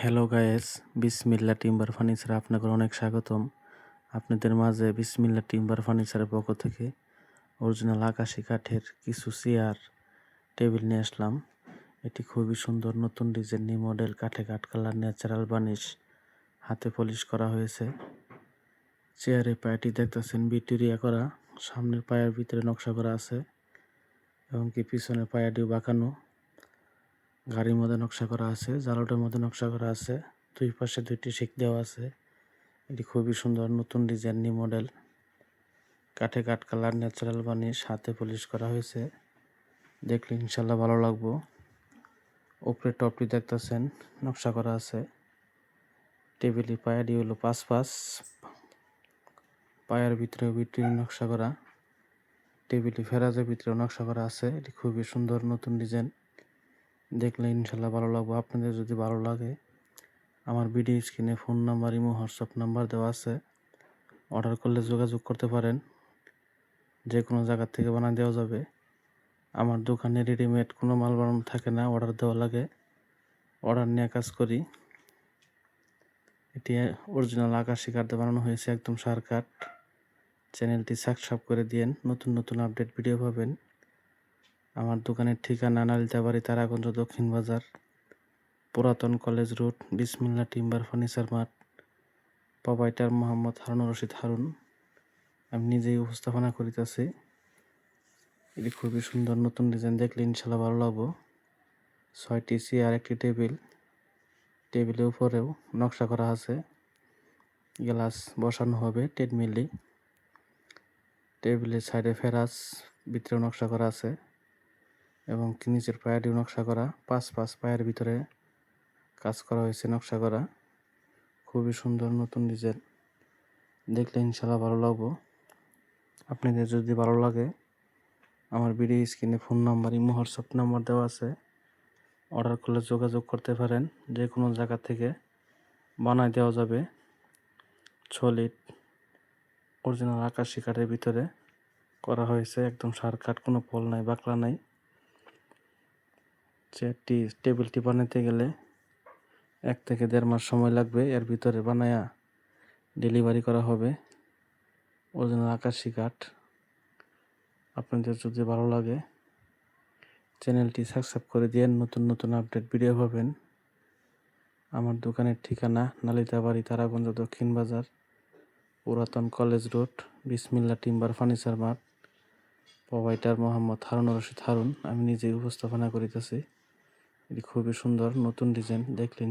Hello guys, বিসমিল্লা timber ফার্নিচারে আপনাকে অনেক স্বাগতম। আপনাদের মাঝে বিসমিল্লা টিম্বার ফার্নিচারের পক্ষ থেকে অরিজিনাল আকাশি কাঠের কিছু চেয়ার টেবিল নিয়ে আসলাম। এটি খুবই সুন্দর, নতুন ডিজাইন, নিউ মডেল, কাঠে কাঠ কালার, ন্যাচারাল বার্নিশ, হাতে পলিশ করা হয়েছে। চেয়ারের পায়াটি দেখতেছেন ভিক্টোরিয়া করা, সামনের পায়ের ভিতরে নকশা করা আছে এবং কি পিছনের পায়াটিও বাঁকানো। গাড়ির মধ্যে নকশা করা আছে, জালটের মধ্যে নকশা করা আছে, দুই পাশে দুইটি শিক দেওয়া আছে। এটি খুবই সুন্দর, নতুন ডিজাইন, নিউ মডেল, কাঠে কাঠ কালার, ন্যাচারাল বার্নিশ, হাতে পলিশ করা হয়েছে। দেখলে ইনশাল্লাহ ভালো লাগবো। উপরে টপটি দেখতেছেন নকশা করা আছে। টেবিলের পায়াটি হলো 5 পায়ের ভিতরে নকশা করা। টেবিলে ফেরাজের ভিতরে নকশা করা আছে। এটি খুবই সুন্দর, নতুন ডিজাইন। দেখলে ইনশাল্লাহ ভালো লাগবে। আপনাদের যদি ভালো লাগে, আমার ভিডিও স্ক্রিনে phone number, imo, WhatsApp number দেওয়া আছে। অর্ডার করলে যোগাযোগ করতে পারেন। যে কোনো জায়গা থেকে বানিয়ে দেওয়া যাবে। আমার দোকানে রেডিমেড কোনো মাল বানানো থাকে না, অর্ডার দেওয়া লাগে। অর্ডার নিয়ে কাজ করি। এটি অরিজিনাল আকাশি কাঠ দিয়ে বানানো হয়েছে, একদম সার কাঠ। চ্যানেলটি সাবস্ক্রাইব করে দিয়েন, নতুন নতুন আপডেট ভিডিও পাবেন। আমার দোকানের ঠিকানা নালিতাবাড়ি, তারাগঞ্জ, দক্ষিণ বাজার, পুরাতন কলেজ রোড, বিসমিল্লা timber furniture mart, proprietor Mohammad Harunur Rashid Harun. আমি নিজেই উপস্থাপনা করিতেছি। এটি খুবই সুন্দর, নতুন ডিজাইন। দেখলে ইনশাল্লাহ ভালো লাগবো। 6টি চেয়ার, একটি টেবিল। টেবিলের উপরেও নকশা করা আছে, গ্লাস বসানো হবে 10 মিলি। টেবিলের সাইডে ফেরাস, ভিতরে নকশা করা আছে এবং নিচের পায়াটিও নকশা করা। 5 পায়ের ভিতরে কাজ করা হয়েছে, নকশা করা। খুবই সুন্দর, নতুন ডিজাইন। দেখলে ইনশাল্লাহ ভালো লাগবো। আপনাদের যদি ভালো লাগে, আমার ভিডিও স্ক্রিনে phone number, imo, WhatsApp number দেওয়া আছে। অর্ডার করলে যোগাযোগ করতে পারেন। যে কোনো জায়গা থেকে বানায় দেওয়া যাবে। সলিড অরিজিনাল আকাশি কাঠের ভিতরে করা হয়েছে, একদম সার কাঠ, কোনো ফল নাই, বাকলা নাই। চেয়ারটি, টেবিলটি বানাতে গেলে 1 থেকে 1.5 মাস সময় লাগবে। এর ভিতরে বানায়া ডেলিভারি করা হবে। অরিজিনাল আকাশি কাঠ। আপনাদের যদি ভালো লাগে, চ্যানেলটি সাবস্ক্রাইব করে দিয়েন, নতুন নতুন আপডেট ভিডিও পাবেন। আমার দোকানের ঠিকানা নালিতাবাড়ি, তারাগঞ্জ, দক্ষিণ বাজার, পুরাতন কলেজ রোড, বিসমিল্লা timber furniture mart, proprietor Mohammad Harunur Rashid Harun. আমি নিজেই উপস্থাপনা করিতেছি। এটি খুবই সুন্দর, নতুন ডিজাইন। দেখলেন